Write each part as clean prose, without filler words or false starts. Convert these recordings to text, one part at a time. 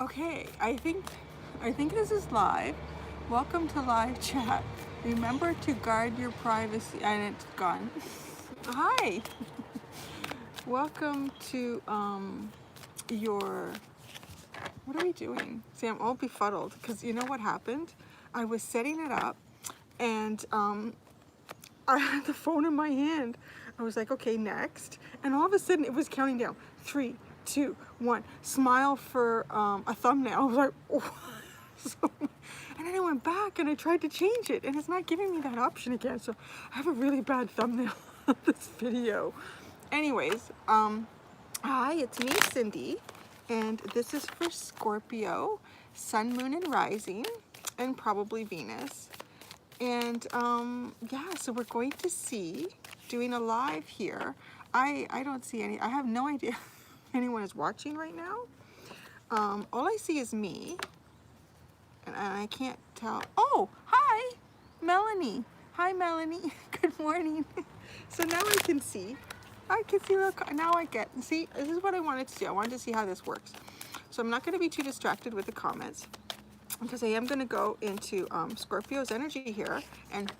Okay, I think this is live. Welcome to live chat. Remember to guard your privacy, and it's gone. Hi. Welcome to your, what are we doing? See, I'm all befuddled because you know what happened? I was setting it up and I had the phone in my hand. I was like, okay, next. And all of a sudden it was counting down. 3, 2, 1. Smile for a thumbnail. I was like, oh. So, and then I went back and I tried to change it and it's not giving me that option again. So I have a really bad thumbnail of this video. Anyways, hi, it's me, Cindy. And this is for Scorpio, Sun, Moon, and Rising, and probably Venus. And yeah, so we're going to see, doing a live here. I don't see any, I have no idea if anyone is watching right now. All I see is me, and I can't tell. Oh, hi, Melanie. Hi, Melanie. Good morning. So now I can see. Now I get, see, this is what I wanted to do. I wanted to see how this works. So I'm not going to be too distracted with the comments, because I am going to go into Scorpio's energy here, and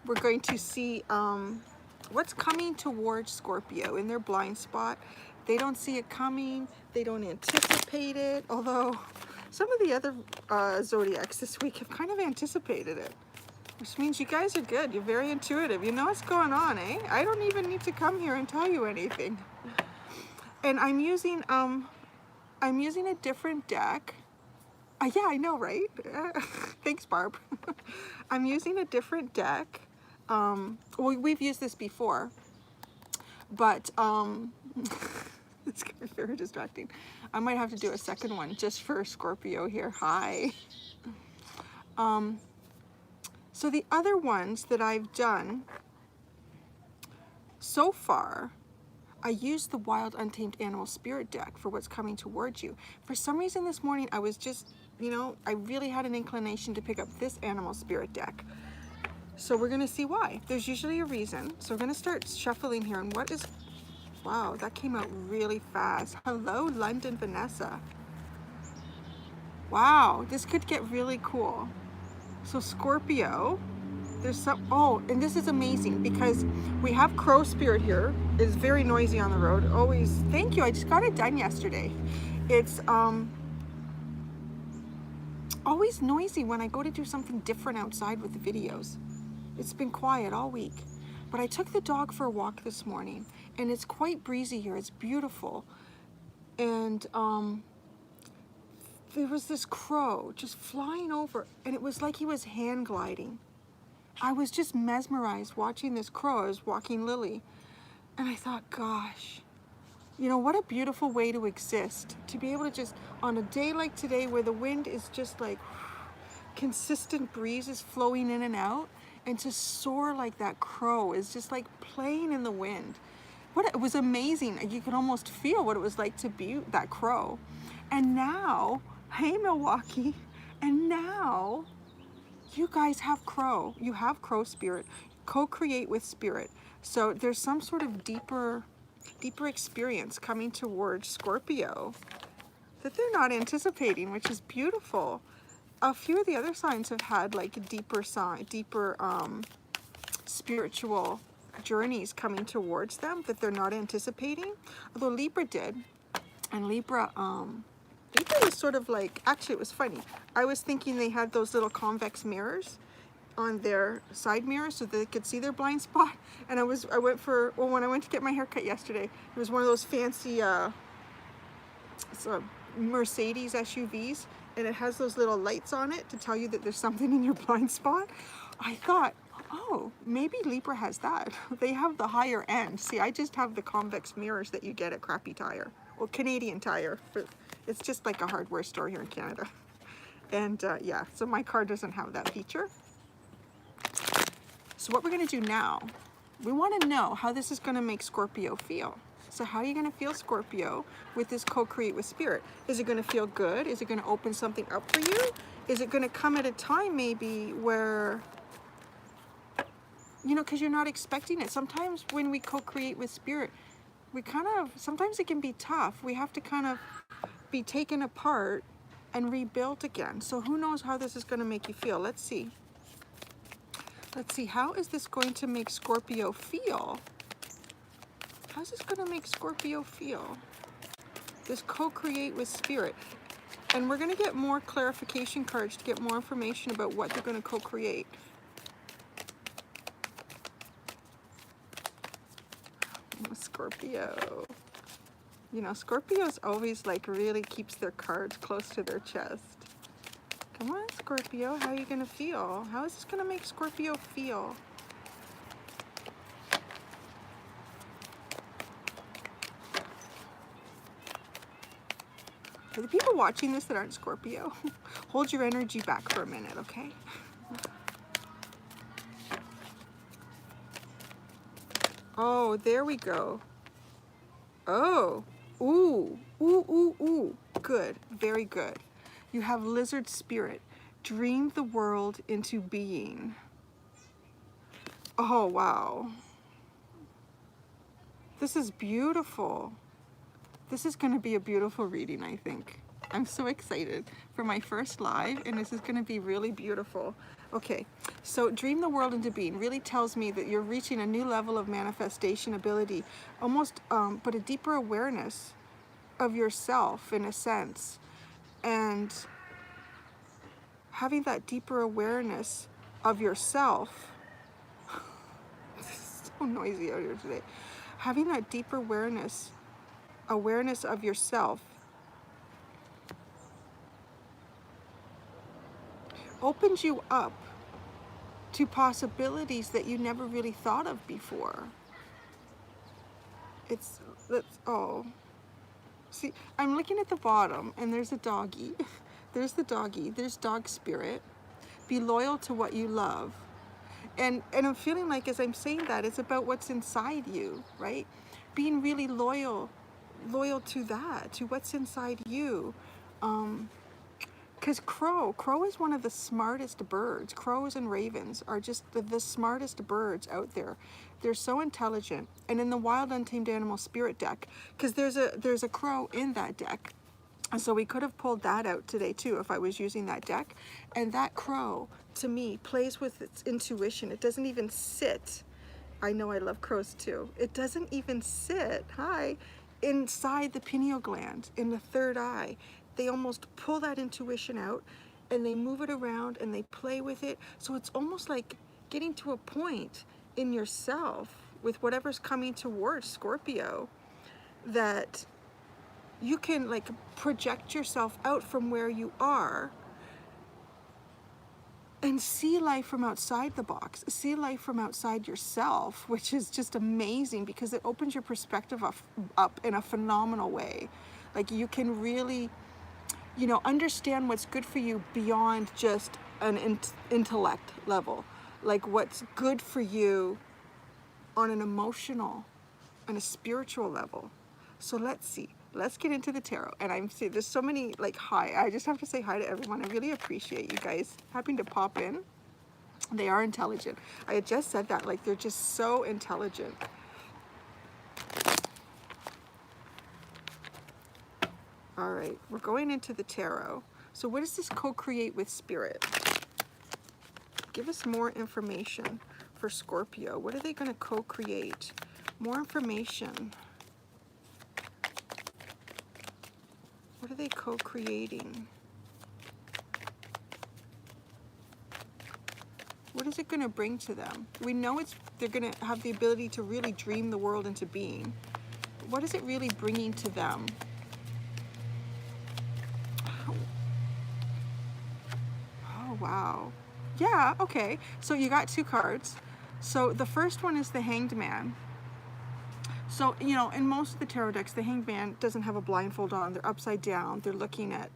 we're going to see what's coming towards Scorpio in their blind spot. They don't see it coming, they don't anticipate it, although some of the other zodiacs this week have kind of anticipated it, which means you guys are good. You're very intuitive. You know what's going on, eh? I don't even need to come here and tell you anything. And I'm using a different deck. Yeah, I know, right? Thanks, Barb. I'm using a different deck. Well, we've used this before, but it's gonna be very distracting. I might have to do a second one just for Scorpio here. Hi. So the other ones that I've done so far, I used the Wild Untamed Animal Spirit deck for what's coming towards you. For some reason this morning, I was just, you know, I really had an inclination to pick up this Animal Spirit deck. So we're gonna see why. There's usually a reason. So we're gonna start shuffling here. And what is, wow, that came out really fast. Hello, London Vanessa. Wow, this could get really cool. So Scorpio, there's some, oh, and this is amazing because we have Crow Spirit here. It's very noisy on the road. Always, thank you, I just got it done yesterday. It's always noisy when I go to do something different outside with the videos. It's been quiet all week. But I took the dog for a walk this morning and it's quite breezy here. It's beautiful. And there was this crow just flying over and it was like he was hand gliding. I was just mesmerized watching this crow. I was walking Lily and I thought, gosh, you know, what a beautiful way to exist. To be able to just, on a day like today where the wind is just like consistent breezes flowing in and out, and to soar like that crow is just like playing in the wind. It was amazing. You could almost feel what it was like to be that crow. And now, hey Milwaukee, and now you guys have crow. You have Crow Spirit. Co-create with Spirit. So there's some sort of deeper experience coming towards Scorpio that they're not anticipating, which is beautiful. A few of the other signs have had like deeper spiritual journeys coming towards them that they're not anticipating. Although Libra did, and Libra was sort of like, actually it was funny. I was thinking they had those little convex mirrors on their side mirrors so that they could see their blind spot. And when I went to get my hair cut yesterday, it was one of those fancy Mercedes SUVs, and it has those little lights on it to tell you that there's something in your blind spot. I thought, oh, maybe Libra has that. They have the higher end. See, I just have the convex mirrors that you get at Crappy Tire, or Canadian Tire. It's just like a hardware store here in Canada. And yeah, so my car doesn't have that feature. So what we're gonna do now, we wanna know how this is gonna make Scorpio feel. So how are you gonna feel, Scorpio, with this co-create with Spirit? Is it gonna feel good? Is it gonna open something up for you? Is it gonna come at a time maybe where, you know, because you're not expecting it. Sometimes when we co-create with Spirit, we sometimes it can be tough. We have to kind of be taken apart and rebuild again. So who knows how this is going to make you feel? Let's see. Let's see, how is this going to make Scorpio feel? How's this going to make Scorpio feel? This co-create with spirit. And we're going to get more clarification cards to get more information about what they're going to co-create. Scorpio. You know, Scorpios always like really keeps their cards close to their chest. Come on, Scorpio, how are you going to feel? How is this going to make Scorpio feel? For the people watching this that aren't Scorpio, hold your energy back for a minute, okay? Oh, there we go. Oh, ooh, ooh, ooh, ooh. Good, very good. You have lizard spirit. Dream the world into being. Oh, wow. This is beautiful. This is going to be a beautiful reading, I think. I'm so excited for my first live, and this is going to be really beautiful. Okay, so dream the world into being really tells me that you're reaching a new level of manifestation ability, almost, but a deeper awareness of yourself in a sense. And having that deeper awareness of yourself, it's so noisy out here today. Having that deeper awareness of yourself opens you up to possibilities that you never really thought of before. Oh. See, I'm looking at the bottom and there's a doggy. There's the doggy, there's dog spirit. Be loyal to what you love. And I'm feeling like as I'm saying that, it's about what's inside you, right? Being really loyal to that, to what's inside you. Because crow is one of the smartest birds. Crows and ravens are just the smartest birds out there. They're so intelligent. And in the Wild Untamed Animal Spirit deck, because there's a crow in that deck, and so we could have pulled that out today too if I was using that deck. And that crow, to me, plays with its intuition. It doesn't even sit. I know I love crows too. It doesn't even sit, inside the pineal gland, in the third eye. They almost pull that intuition out and they move it around and they play with it. So it's almost like getting to a point in yourself with whatever's coming towards Scorpio that you can like project yourself out from where you are and see life from outside the box, see life from outside yourself, which is just amazing because it opens your perspective up in a phenomenal way. Like you can really, you know, understand what's good for you beyond just an intellect level. Like what's good for you on an emotional and a spiritual level. So let's see. Let's get into the tarot. And I'm seeing there's so many like hi. I just have to say hi to everyone. I really appreciate you guys having to pop in. They are intelligent. I had just said that, like they're just so intelligent. All right, we're going into the tarot. So what does this co-create with spirit? Give us more information for Scorpio. What are they going to co-create? More information. What are they co-creating? What is it going to bring to them? We know they're going to have the ability to really dream the world into being. What is it really bringing to them? Oh, wow. Yeah, okay. So you got two cards. So the first one is the Hanged Man. So, you know, in most of the tarot decks, the Hanged Man doesn't have a blindfold on. They're upside down. They're looking at,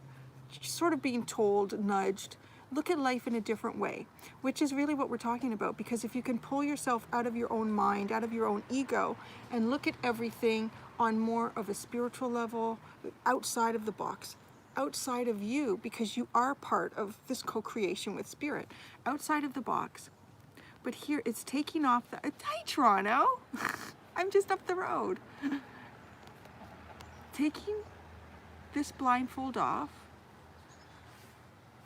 sort of being told, nudged, look at life in a different way, which is really what we're talking about. Because if you can pull yourself out of your own mind, out of your own ego, and look at everything on more of a spiritual level, outside of the box, outside of you, because you are part of this co-creation with spirit, outside of the box. But here it's taking off the, hi Toronto, I'm just up the road. Taking this blindfold off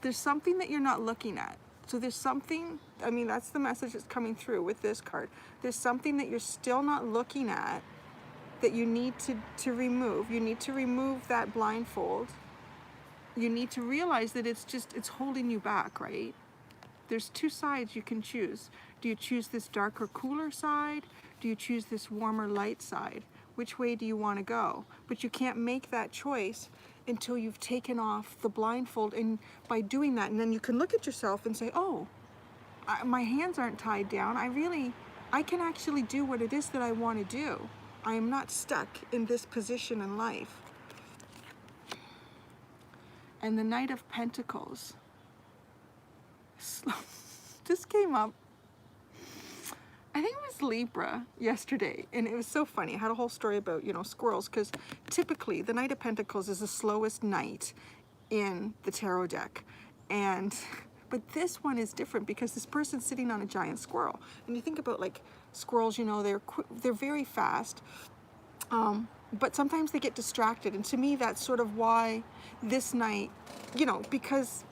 There's something that you're not looking at. So there's something, I mean, that's the message that's coming through with this card. There's something that you're still not looking at that you need to remove. You need to remove that blindfold. You need to realize that it's holding you back, right? There's two sides you can choose. Do you choose this darker, cooler side? Do you choose this warmer, light side? Which way do you want to go? But you can't make that choice until you've taken off the blindfold, and by doing that, and then you can look at yourself and say, oh, my hands aren't tied down. I can actually do what it is that I want to do. I am not stuck in this position in life. And the Knight of Pentacles. This came up, I think it was Libra yesterday, and it was so funny. I had a whole story about, you know, squirrels, because typically the Knight of Pentacles is the slowest knight in the tarot deck. But this one is different because this person's sitting on a giant squirrel. And you think about, like, squirrels, you know, they're very fast, but sometimes they get distracted. And to me, that's sort of why this knight, you know, because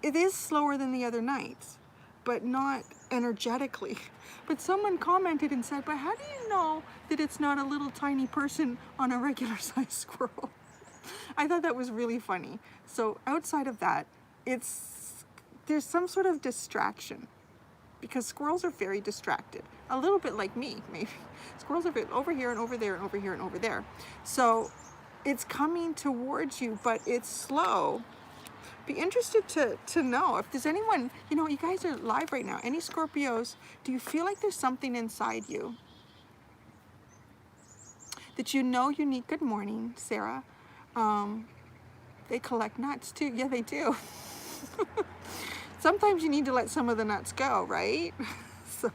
it is slower than the other knights, but not energetically. But someone commented and said, but how do you know that it's not a little tiny person on a regular sized squirrel? I thought that was really funny. So outside of that, there's some sort of distraction, because squirrels are very distracted. A little bit like me, maybe. Squirrels are over here and over there and over here and over there. So it's coming towards you, but it's slow. Be interested to know if there's anyone, you know, you guys are live right now. Any Scorpios, do you feel like there's something inside you that you know you need? Good morning, Sarah. They collect nuts too. Yeah, they do. Sometimes you need to let some of the nuts go, right? So,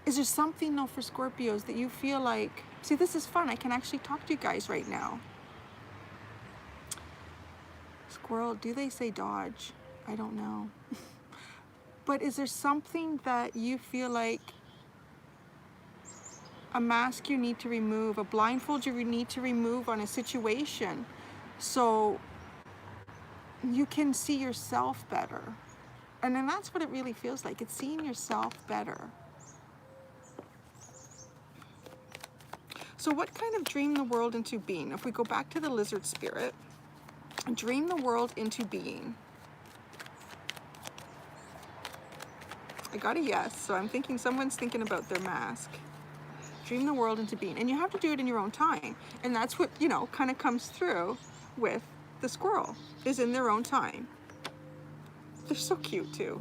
is there something though for Scorpios that you feel like, see, this is fun. I can actually talk to you guys right now. Squirrel, do they say dodge? I don't know. But is there something that you feel like, a mask you need to remove, a blindfold you need to remove on a situation, so you can see yourself better? And then that's what it really feels like. It's seeing yourself better. So what kind of dream the world into being? If we go back to the lizard spirit, dream the world into being. I got a yes, so I'm thinking someone's thinking about their mask. Dream the world into being. And you have to do it in your own time. And that's what, you know, kind of comes through with the squirrel, is in their own time. They're so cute too.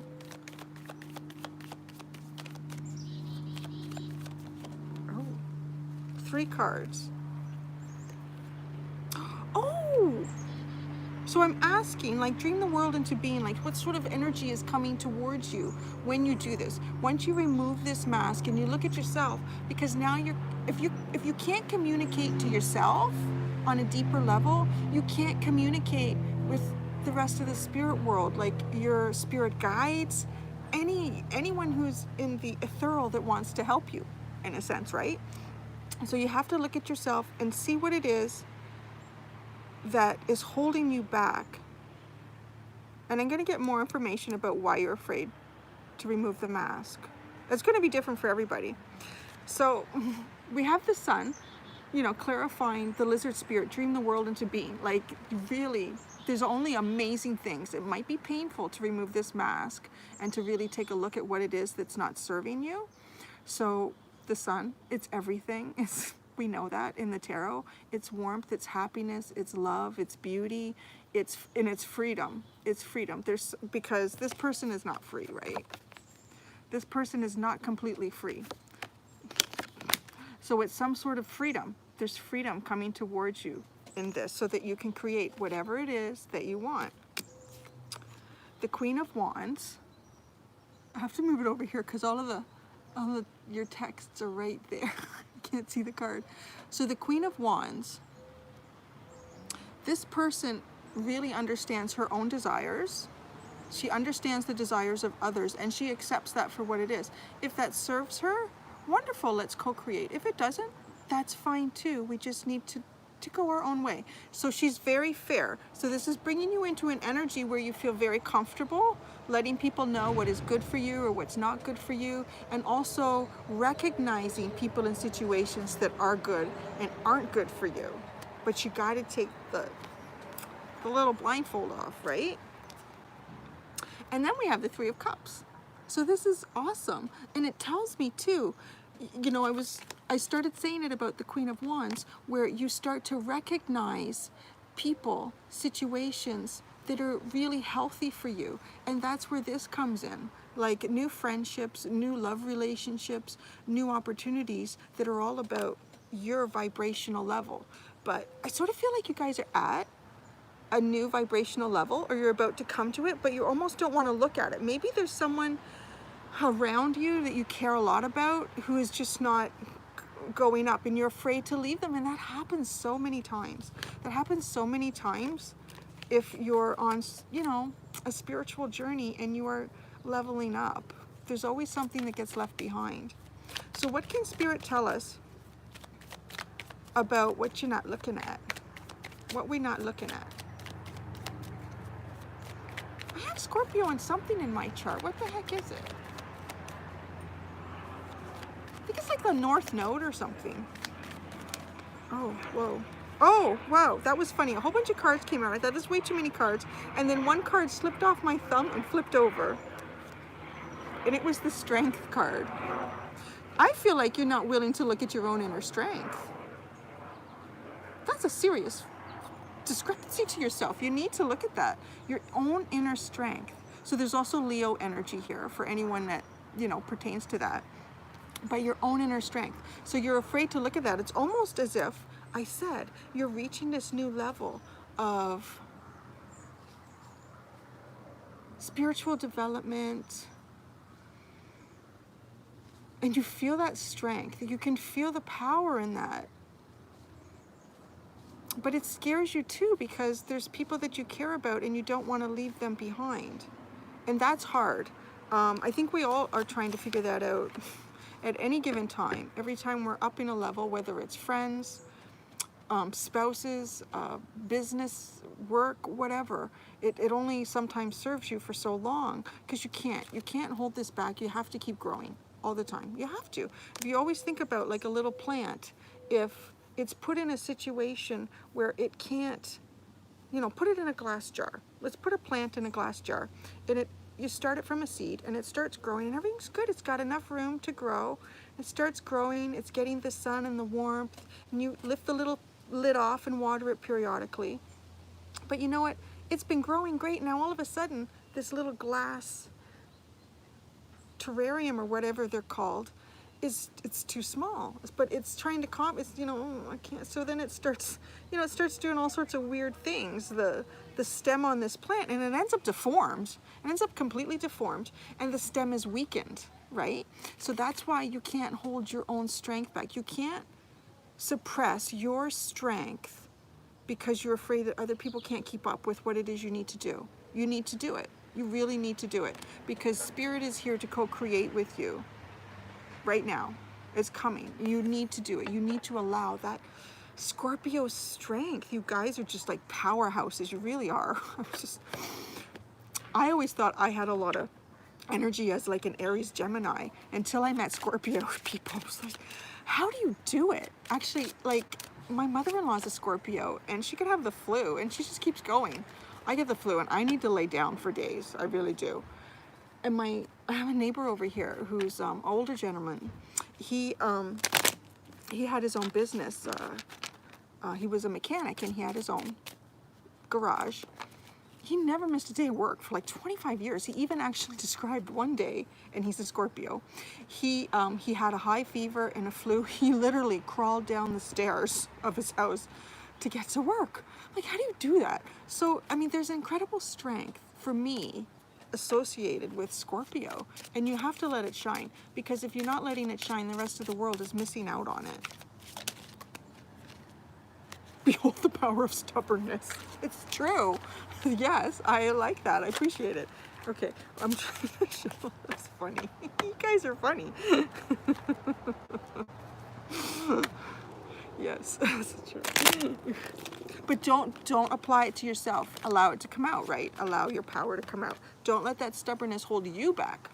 Oh, 3 cards. Oh! So I'm asking, like, dream the world into being, like, what sort of energy is coming towards you when you do this? Once you remove this mask and you look at yourself, because now you're, if you can't communicate to yourself on a deeper level, you can't communicate with the rest of the spirit world, like your spirit guides, anyone who's in the ethereal that wants to help you, in a sense, right? So you have to look at yourself and see what it is that is holding you back. And I'm going to get more information about why you're afraid to remove the mask. It's going to be different for everybody. So we have the sun, you know, clarifying the lizard spirit, dream the world into being. Like, really, there's only amazing things. It might be painful to remove this mask and to really take a look at what it is that's not serving you. So the sun, it's everything. We know that in the tarot. It's warmth, it's happiness, it's love, it's beauty, it's freedom. It's freedom. Because this person is not free, right? This person is not completely free. So it's some sort of freedom. There's freedom coming towards you in this, so that you can create whatever it is that you want. The Queen of Wands. I have to move it over here because all of your texts are right there. Can't see the card. So the Queen of Wands, this person really understands her own desires. She understands the desires of others, and she accepts that for what it is. If that serves her, wonderful, let's co-create. If it doesn't, that's fine too. We just need to to go our own way. So she's very fair. So this is bringing you into an energy where you feel very comfortable, letting people know what is good for you or what's not good for you, and also recognizing people in situations that are good and aren't good for you. But you got to take the little blindfold off, right? And then we have the Three of Cups. So this is awesome. And it tells me too, you know, I started saying it about the Queen of Wands, where you start to recognize people, situations that are really healthy for you. And that's where this comes in. Like new friendships, new love relationships, new opportunities that are all about your vibrational level. But I sort of feel like you guys are at a new vibrational level, or you're about to come to it, but you almost don't want to look at it. Maybe there's someone around you that you care a lot about who is just not going up, and you're afraid to leave them. And that happens so many times. That happens so many times if you're on, you know, a spiritual journey and you are leveling up. There's always something that gets left behind. So what can Spirit tell us about what you're not looking at? What we're not looking at? I have Scorpio and something in my chart. What the heck is it? I think it's like the North Node or something. Oh, whoa. Oh, wow, that was funny. A whole bunch of cards came out. I thought there's way too many cards. And then one card slipped off my thumb and flipped over. And it was the Strength card. I feel like you're not willing to look at your own inner strength. That's a serious discrepancy to yourself. You need to look at that. Your own inner strength. So there's also Leo energy here for anyone that, you know, pertains to that. But your own inner strength. So you're afraid to look at that. It's almost as if I said you're reaching this new level of spiritual development. And you feel that strength. You can feel the power in that. But it scares you too, because there's people that you care about and you don't want to leave them behind. And that's hard. I think we all are trying to figure that out at any given time. Every time we're upping a level, whether it's friends, spouses, business, work, whatever. It only sometimes serves you for so long, because you can't hold this back. You have to keep growing all the time. You have to. If you always think about like a little plant, if it's put in a situation where it can't, you know, put it in a glass jar. Let's put a plant in a glass jar, and you start it from a seed, and it starts growing, and everything's good. It's got enough room to grow. It starts growing. It's getting the sun and the warmth, and you lift the little lid off and water it periodically. But you know what? It's been growing great. Now all of a sudden, this little glass terrarium or whatever they're called, it's too small, but it's trying to you know, I can't. So then it starts, you know, it starts doing all sorts of weird things, the stem on this plant, and it ends up deformed. It ends up completely deformed, and the stem is weakened, right? So that's why you can't hold your own strength back. You can't suppress your strength because you're afraid that other people can't keep up with what it is you need to do. You need to do it. You really need to do it, because Spirit is here to co-create with you. Right now, it's coming. You need to do it. You need to allow that Scorpio strength. You guys are just like powerhouses. You really are. I always thought I had a lot of energy as like an Aries Gemini until I met Scorpio people. I was like, how do you do it? Actually, like my mother-in-law is a Scorpio, and she could have the flu, and she just keeps going. I get the flu, and I need to lay down for days. I really do. And I have a neighbor over here who's older gentleman. He had his own business. He was a mechanic, and he had his own garage. He never missed a day of work for like 25 years. He even actually described one day, and he's a Scorpio. He had a high fever and a flu. He literally crawled down the stairs of his house to get to work. Like, how do you do that? So, I mean, there's incredible strength for me associated with Scorpio, and you have to let it shine, because if you're not letting it shine, the rest of the world is missing out on it. Behold the power of stubbornness. It's true. Yes, I like that. I appreciate it. Okay, I'm trying to show. That's funny. You guys are funny. Yes, that's true. But don't apply it to yourself. Allow it to come out, right? Allow your power to come out. Don't let that stubbornness hold you back.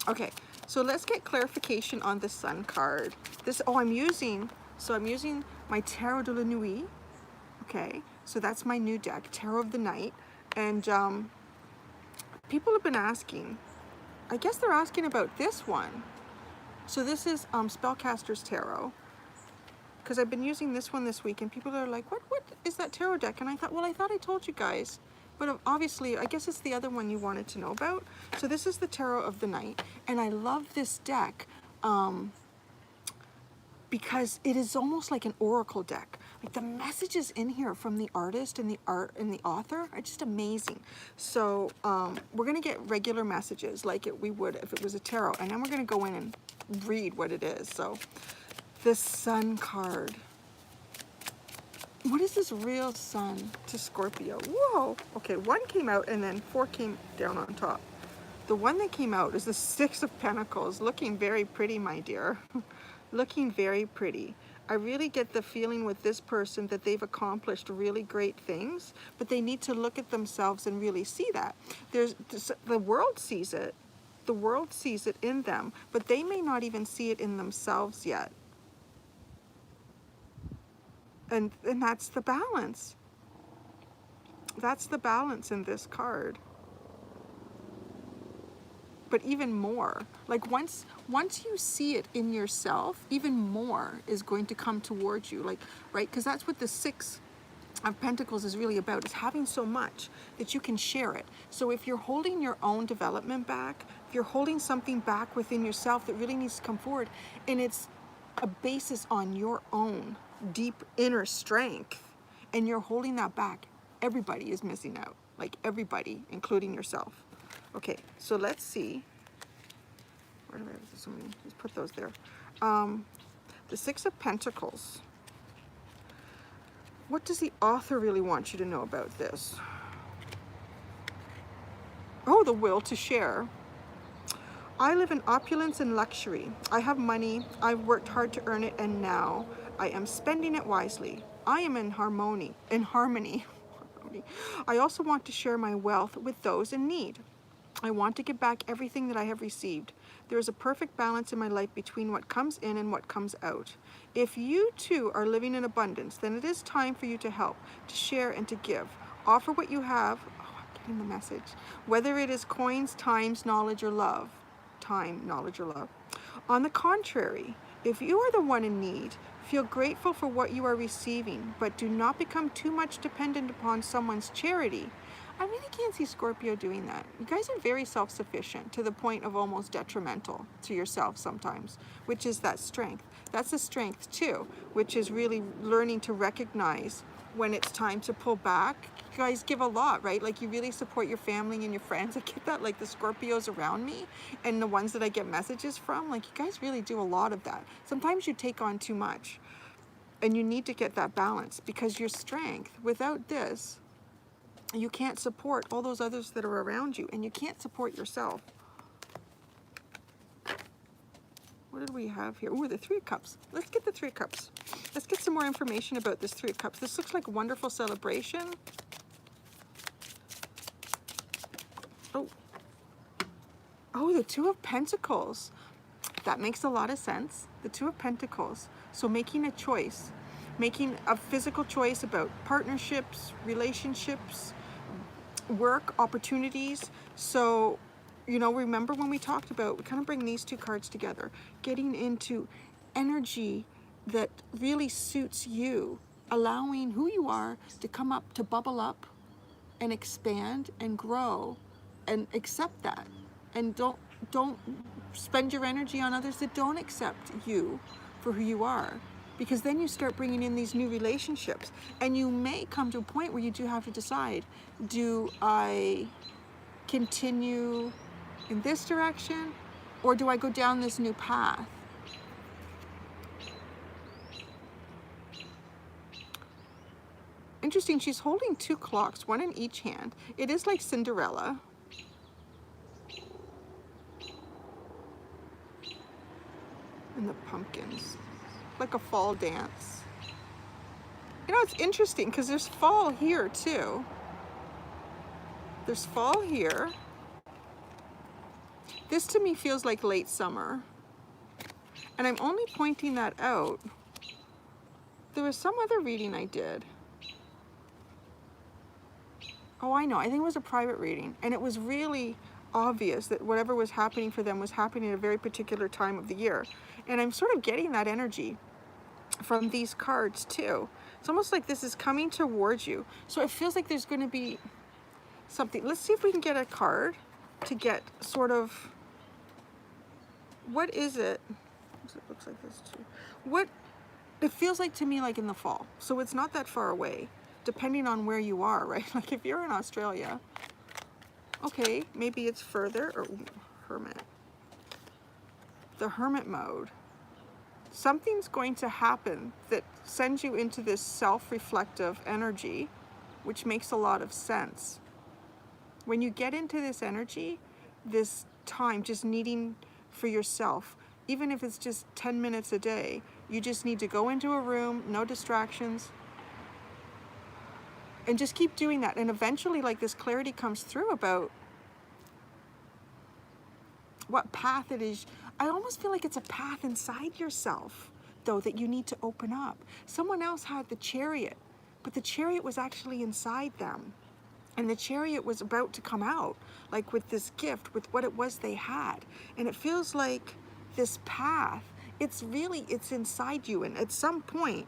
Okay, so let's get clarification on the Sun card. I'm using my Tarot de la Nuit. Okay, so that's my new deck, Tarot of the Night. And people have been asking, I guess they're asking about this one. So this is Spellcaster's Tarot, because I've been using this one this week, and people are like, what is that tarot deck? And I thought, well, I thought I told you guys. But obviously, I guess it's the other one you wanted to know about. So this is the Tarot of the Night, and I love this deck because it is almost like an oracle deck. Like the messages in here from the artist and the author are just amazing. So we're gonna get regular messages like we would if it was a tarot, and then we're gonna go in and read what it is. So the Sun card. What is this real Sun to Scorpio? Whoa. Okay, one came out and then 4 came down on top. The one that came out is the 6 of Pentacles, looking very pretty, my dear. Looking very pretty. I really get the feeling with this person that they've accomplished really great things, but they need to look at themselves and really see that. The world sees it. The world sees it in them, but they may not even see it in themselves yet. And that's the balance. That's the balance in this card. But even more, like once you see it in yourself, even more is going to come towards you, like, right? Because that's what the 6 of Pentacles is really about, is having so much that you can share it. So if you're holding your own development back, if you're holding something back within yourself that really needs to come forward, and it's a basis on your own deep inner strength, and you're holding that back, everybody is missing out. Like everybody, including yourself. Okay, so let's see. Where do I have so many? Just put those there. The 6 of Pentacles. What does the author really want you to know about this? Oh, the will to share. I live in opulence and luxury. I have money. I've worked hard to earn it, and now I am spending it wisely. I am in harmony. I also want to share my wealth with those in need. I want to give back everything that I have received. There is a perfect balance in my life between what comes in and what comes out. If you too are living in abundance, then it is time for you to help, to share, and to give. Offer what you have. Oh, I'm getting the message. Whether it is coins, times, knowledge, or love. Time, knowledge, or love. On the contrary, if you are the one in need, feel grateful for what you are receiving, but do not become too much dependent upon someone's charity. I really can't see Scorpio doing that. You guys are very self-sufficient to the point of almost detrimental to yourself sometimes, which is that strength. That's a strength too, which is really learning to recognize when it's time to pull back. You guys give a lot, right? Like you really support your family and your friends. I get that, like the Scorpios around me and the ones that I get messages from, like you guys really do a lot of that. Sometimes you take on too much and you need to get that balance, because your strength, without this, you can't support all those others that are around you, and you can't support yourself. What did we have here? Ooh, the 3 of Cups. Let's get the 3 of Cups. Let's get some more information about this 3 of Cups. This looks like a wonderful celebration. Oh, the 2 of Pentacles. That makes a lot of sense. The 2 of Pentacles. So making a choice. Making a physical choice about partnerships, relationships, work, opportunities. So, you know, remember when we talked about, we kind of bring these 2 cards together, getting into energy that really suits you, allowing who you are to come up, to bubble up and expand and grow, and accept that. And don't spend your energy on others that don't accept you for who you are. Because then you start bringing in these new relationships, and you may come to a point where you do have to decide, do I continue in this direction, or do I go down this new path? Interesting, she's holding 2 clocks, 1 in each hand. It is like Cinderella. And the pumpkins. like a fall dance. You know, it's interesting because there's fall here too. There's fall here. This to me feels like late summer. And I'm only pointing that out. There was some other reading I did. Oh, I know. I think it was a private reading. And it was really obvious that whatever was happening for them was happening at a very particular time of the year. And I'm sort of getting that energy from these cards too. It's almost like this is coming towards you. So it feels like there's going to be something. Let's see if we can get a card to get sort of, what is it? It looks like this too. What it feels like to me, like in the fall. So it's not that far away, depending on where you are, right? Like if you're in Australia, okay, maybe it's further. Or Hermit. The Hermit mode. Something's going to happen that sends you into this self-reflective energy, which makes a lot of sense. When you get into this energy, this time just needing for yourself, even if it's just 10 minutes a day, you just need to go into a room, no distractions, and just keep doing that. And eventually, like, this clarity comes through about what path it is. I almost feel like it's a path inside yourself, though, that you need to open up. Someone else had the Chariot, but the Chariot was actually inside them. And the Chariot was about to come out, like with this gift, with what it was they had. And it feels like this path, it's inside you. And at some point,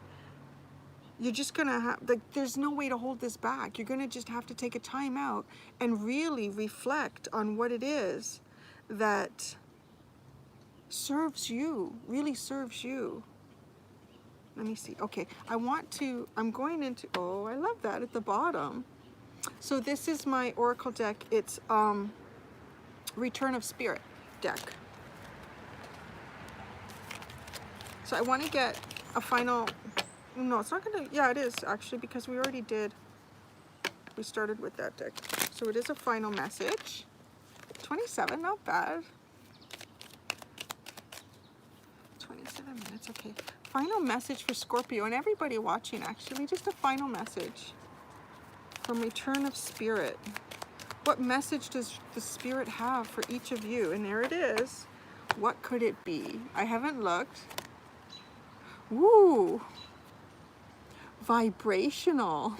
you're just gonna have, like, there's no way to hold this back. You're gonna just have to take a time out and really reflect on what it is that serves you, really serves you. Let me see. Okay, I'm going into, oh, I love that at the bottom. So this is my Oracle deck. It's Return of Spirit deck. So I want to get a final, no, it's not going to, yeah, it is actually, because we started with that deck. So it is a final message. 27, not bad. 27 minutes, okay. Final message for Scorpio and everybody watching, actually, just a final message from Return of Spirit. What message does the Spirit have for each of you? And there it is. What could it be? I haven't looked. Woo! Vibrational.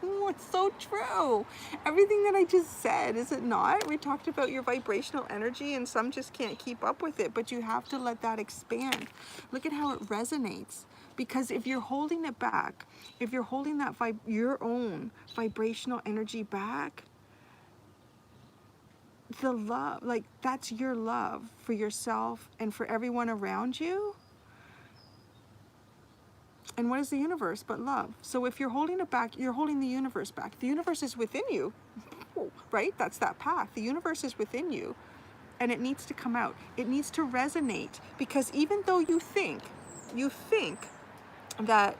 It's so true. Everything that I just said, is it not? We talked about your vibrational energy, and some just can't keep up with it, but you have to let that expand. Look at how it resonates. Because if you're holding it back, if you're holding that your own vibrational energy back, the love, like, that's your love for yourself and for everyone around you. And what is the universe but love? So if you're holding it back, you're holding the universe back. The universe is within you, right? That's that path. The universe is within you, and it needs to come out. It needs to resonate, because even though you think that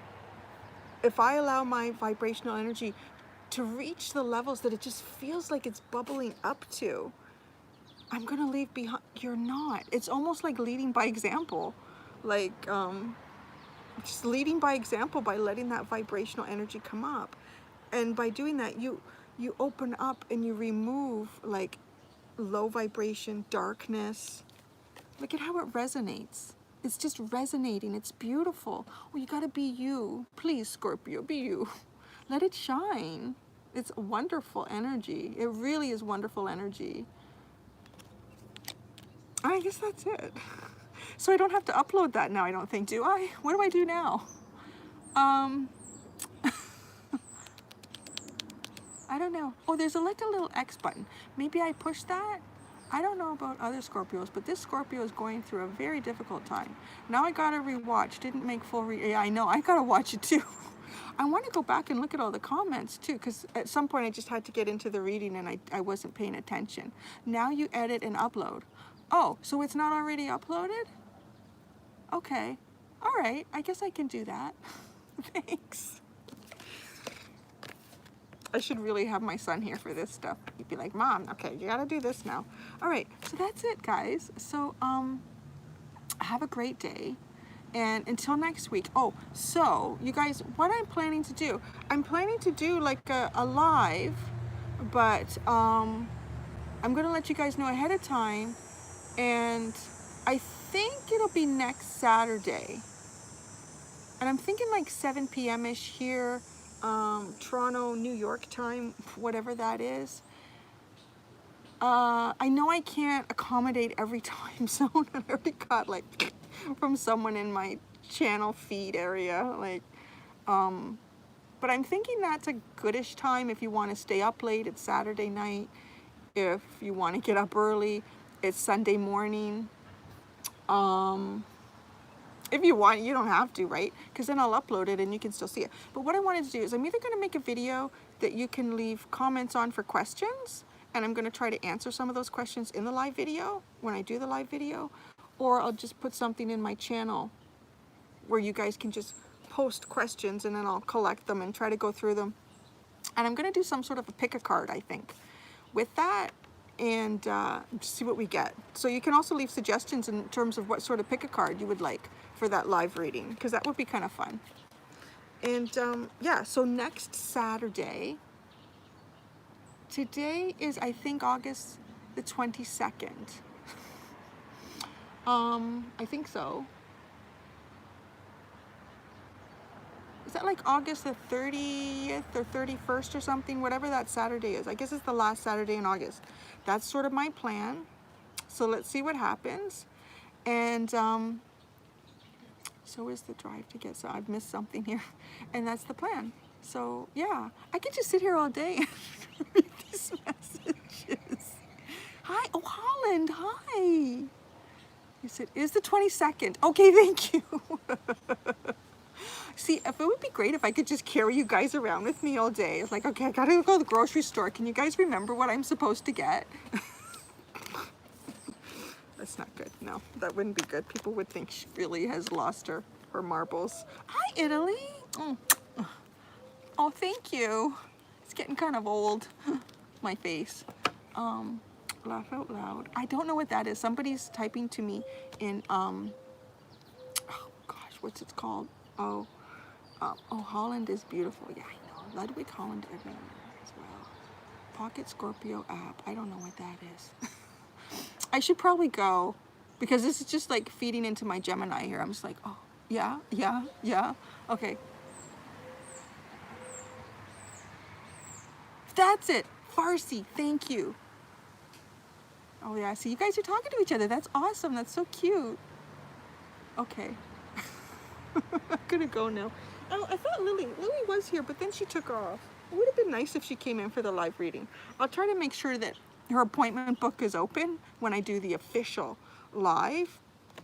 if I allow my vibrational energy to reach the levels that it just feels like it's bubbling up to, I'm gonna leave behind. You're not. It's almost like leading by example, like just leading by example by letting that vibrational energy come up. And by doing that, you open up and you remove, like, low vibration, darkness. Look at how it resonates. It's just resonating. It's beautiful. Oh, you gotta be you. Please, Scorpio, be you. Let it shine. It's wonderful energy. It really is wonderful energy. I guess that's it. So I don't have to upload that now, I don't think, do I? What do I do now? I don't know. Oh, there's like a little X button. Maybe I push that? I don't know about other Scorpios, but this Scorpio is going through a very difficult time. Now I gotta rewatch. Didn't make full yeah, I know. I gotta watch it too. I want to go back and look at all the comments too, because at some point I just had to get into the reading and I wasn't paying attention. Now you edit and upload. Oh, so it's not already uploaded? Okay. All right. I guess I can do that. Thanks. I should really have my son here for this stuff. He'd be like, Mom, okay, you gotta do this now. All right. So that's it, guys. So, have a great day. And until next week. Oh, so you guys, what I'm planning to do, I'm planning to do like a live, but I'm gonna let you guys know ahead of time, and I think it'll be next Saturday. And I'm thinking like 7 p.m.-ish here, Toronto, New York time, whatever that is. I know I can't accommodate every time zone. I already got like from someone in my channel feed area, like, but I'm thinking that's a goodish time if you want to stay up late. It's Saturday night. If you want to get up early, it's Sunday morning. If you want, you don't have to, right? Because then I'll upload it and you can still see it. But what I wanted to do is I'm either going to make a video that you can leave comments on for questions, and I'm going to try to answer some of those questions in the live video when I do the live video, or I'll just put something in my channel where you guys can just post questions and then I'll collect them and try to go through them. And I'm going to do some sort of a pick a card, I think, with that, and just see what we get. So you can also leave suggestions in terms of what sort of pick a card you would like for that live reading, because that would be kind of fun. And yeah, so next Saturday, today is, I think, August the 22nd. I think so. Is that like August the 30th or 31st or something? Whatever that Saturday is. I guess it's the last Saturday in August. That's sort of my plan. So let's see what happens. And so is the drive to get, so I've missed something here. And that's the plan. So yeah, I could just sit here all day and read these messages. Hi, oh, Holland, hi. You said, is the 22nd. Okay, thank you. See, if it would be great if I could just carry you guys around with me all day. It's like, okay, I gotta go to the grocery store. Can you guys remember what I'm supposed to get? That's not good. No, that wouldn't be good. People would think she really has lost her marbles. Hi, Italy. Oh, thank you. It's getting kind of old, my face. Laugh out loud. I don't know what that is. Somebody's typing to me in, oh gosh, what's it called? Oh, Holland is beautiful. Yeah, I know. Ludwig Holland everywhere as well. Pocket Scorpio app. I don't know what that is. I should probably go, because this is just like feeding into my Gemini here. I'm just like, oh, yeah. Okay. That's it. Farsi. Thank you. Oh, yeah. See, you guys are talking to each other. That's awesome. That's so cute. Okay. I'm gonna go now. Oh, I thought Lily was here, but then she took off. It would have been nice if she came in for the live reading. I'll try to make sure that her appointment book is open when I do the official live.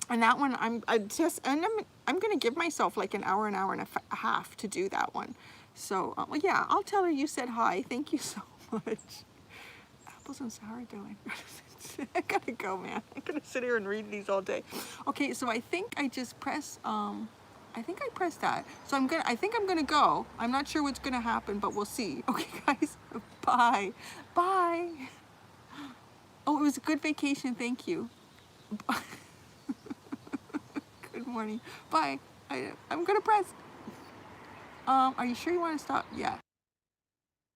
And that one, I'm gonna give myself like an hour and a half to do that one. So well, yeah, I'll tell her you said hi. Thank you so much. Apples and sourdough. I gotta go, man. I'm gonna sit here and read these all day. Okay, so I think I just press I think I pressed that. So I think I'm gonna go. I'm not sure what's gonna happen, but we'll see. Okay, guys. Bye. Bye. Oh, it was a good vacation. Thank you. Good morning. Bye. I'm gonna press. Are you sure you want to stop? Yeah.